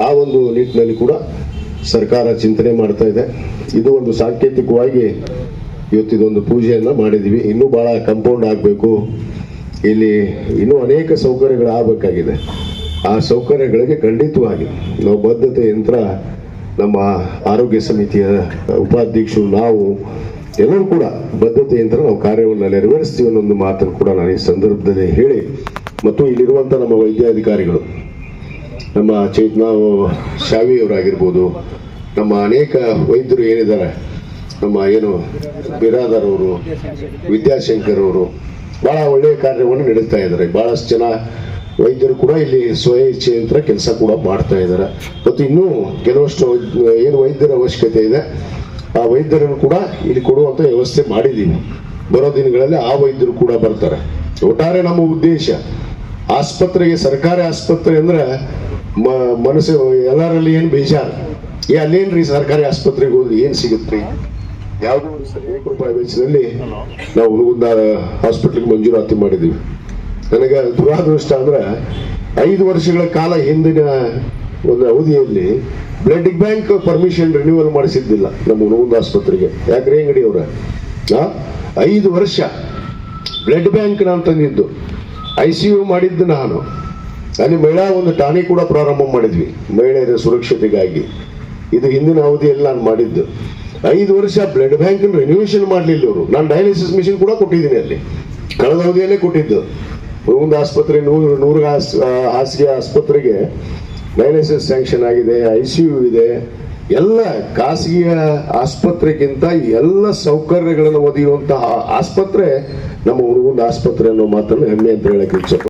ಆ ಒಂದು ನಿಟ್ಟಿನಲ್ಲಿ ಕೂಡ ಸರ್ಕಾರ ಚಿಂತನೆ ಮಾಡ್ತಾ ಇದೆ. ಇದು ಒಂದು ಸಾಂಕೇತಿಕವಾಗಿ ಇವತ್ತಿದೊಂದು ಪೂಜೆಯನ್ನು ಮಾಡಿದ್ದೀವಿ. ಇನ್ನೂ ಭಾಳ ಕಂಪೌಂಡ್ ಆಗಬೇಕು, ಇಲ್ಲಿ ಇನ್ನೂ ಅನೇಕ ಸೌಕರ್ಯಗಳು ಆಗಬೇಕಾಗಿದೆ. ಆ ಸೌಕರ್ಯಗಳಿಗೆ ಖಂಡಿತವಾಗಿ ನಾವು ಬದ್ಧತೆ ಯಂತ್ರ ನಮ್ಮ ಆರೋಗ್ಯ ಸಮಿತಿಯ ಉಪಾಧ್ಯಕ್ಷರು ನಾವು ಎಲ್ಲರೂ ಕೂಡ ಬದ್ಧತೆ ಯಂತ್ರ ನಾವು ಕಾರ್ಯವನ್ನು ನೆರವೇರಿಸ್ತೀವಿ ಅನ್ನೋ ಮಾತನ್ನು ಕೂಡ ನಾನು ಈ ಸಂದರ್ಭದಲ್ಲಿ ಹೇಳಿ, ಮತ್ತು ಇಲ್ಲಿರುವಂಥ ನಮ್ಮ ವೈದ್ಯಾಧಿಕಾರಿಗಳು, ನಮ್ಮ ಚೈತನ್ಯ ಶಾವಿಯವರಾಗಿರ್ಬೋದು, ನಮ್ಮ ಅನೇಕ ವೈದ್ಯರು ಏನಿದ್ದಾರೆ, ನಮ್ಮ ಬಿರಾದರ್ ಅವರು, ವಿದ್ಯಾಶಂಕರ್ ಅವರು ಭಾಳ ಒಳ್ಳೆಯ ಕಾರ್ಯವನ್ನು ನಡೆಸ್ತಾ ಇದ್ದಾರೆ. ಭಾಳಷ್ಟು ಜನ ವೈದ್ಯರು ಕೂಡ ಇಲ್ಲಿ ಸ್ವಇಚ್ಛೆ ಯಂತ್ರ ಕೆಲಸ ಕೂಡ ಮಾಡ್ತಾ ಇದ್ದಾರೆ. ಮತ್ತು ಇನ್ನೂ ಕೆಲವಷ್ಟು ವೈದ್ಯರ ಅವಶ್ಯಕತೆ ಇದೆ, ಆ ವೈದ್ಯರನ್ನು ಕೂಡ ಇಲ್ಲಿ ಕೊಡುವಂಥ ವ್ಯವಸ್ಥೆ ಮಾಡಿದ್ದೀವಿ. ಬರೋ ದಿನಗಳಲ್ಲಿ ಆ ವೈದ್ಯರು ಕೂಡ ಬರ್ತಾರೆ. ಒಟ್ಟಾರೆ ನಮ್ಮ ಉದ್ದೇಶ ಆಸ್ಪತ್ರೆಗೆ, ಸರ್ಕಾರಿ ಆಸ್ಪತ್ರೆ ಅಂದ್ರೆ ಮನಸ್ಸು ಎಲ್ಲರಲ್ಲಿ ಏನು ಬೇಜಾರು, ಅಲ್ಲೇನ್ರಿ ಸರ್ಕಾರಿ ಆಸ್ಪತ್ರೆಗೆ ಹೋದ್ರೆ ಏನು ಸಿಗುತ್ತೆ, ಯಾವುದೋ ಒಂದು ₹1 ವೆಚ್ಚದಲ್ಲಿ ನಾವು ಹುನಗುಂದ ಹಾಸ್ಪಿಟ್ಲಿಗೆ ಮಂಜೂರಾತಿ ಮಾಡಿದ್ದೀವಿ. ನನಗೆ ದುರಾದೃಷ್ಟ ಅಂದ್ರೆ 5 ವರ್ಷಗಳ ಕಾಲ ಹಿಂದಿನ ಒಂದು ಅವಧಿಯಲ್ಲಿ ಬ್ಲಡ್ ಬ್ಯಾಂಕ್ ಪರ್ಮಿಷನ್ ರಿನ್ಯೂವಲ್ ಮಾಡಿಸಿದ್ದಿಲ್ಲ ನಮ್ಮ ಹುನಗುಂದ ಆಸ್ಪತ್ರೆಗೆ. ಯಾಕ್ರಿ ಅಂಗಡಿ ಅವರ 5 ವರ್ಷ ಬ್ಲಡ್ ಬ್ಯಾಂಕ್ ನಾನು ತಂದಿದ್ದು, ICU ಮಾಡಿದ್ದು ನಾನು. ಅಲ್ಲಿ ಮಹಿಳಾ ಒಂದು ಠಾಣೆ ಕೂಡ ಪ್ರಾರಂಭ ಮಾಡಿದ್ವಿ ಮಹಿಳೆಯರ ಸುರಕ್ಷತೆಗಾಗಿ. ಇದು ಹಿಂದಿನ ಅವಧಿಯಲ್ಲಿ ನಾನು ಮಾಡಿದ್ದು. 5 ವರ್ಷ ಬ್ಲಡ್ ಬ್ಯಾಂಕ್ ರಿನ್ಯೂವೇಷನ್ ಮಾಡಲಿಲ್ಲ ಅವರು. ನಾನು ಡಯಾಲಿಸಿಸ್ ಮಿಷನ್ ಕೂಡ ಕೊಟ್ಟಿದ್ದೀನಿ ಅಲ್ಲಿ, ಕಳೆದ ಅವಧಿಯಲ್ಲೇ ಕೊಟ್ಟಿದ್ದು. ಒಂದು ಆಸ್ಪತ್ರೆ 100 ಹಾಸಿಗೆ ಆಸ್ಪತ್ರೆಗೆ ಡಯಾಲಿಸಿಸ್ ಸ್ಯಾಂಕ್ಷನ್ ಆಗಿದೆ, ICU ಇದೆ. ಎಲ್ಲ ಖಾಸಗಿ ಆಸ್ಪತ್ರೆಗಿಂತ ಎಲ್ಲ ಸೌಕರ್ಯಗಳನ್ನು ಒದಗಿರುವಂತಹ ಆಸ್ಪತ್ರೆ ನಮ್ಮ ಹುನಗುಂದ ಆಸ್ಪತ್ರೆ ಅನ್ನೋ ಮಾತನ್ನು ಹೆಮ್ಮೆ ಅಂತ ಹೇಳಕ್ಕೆ ಇಚ್ಛೆ.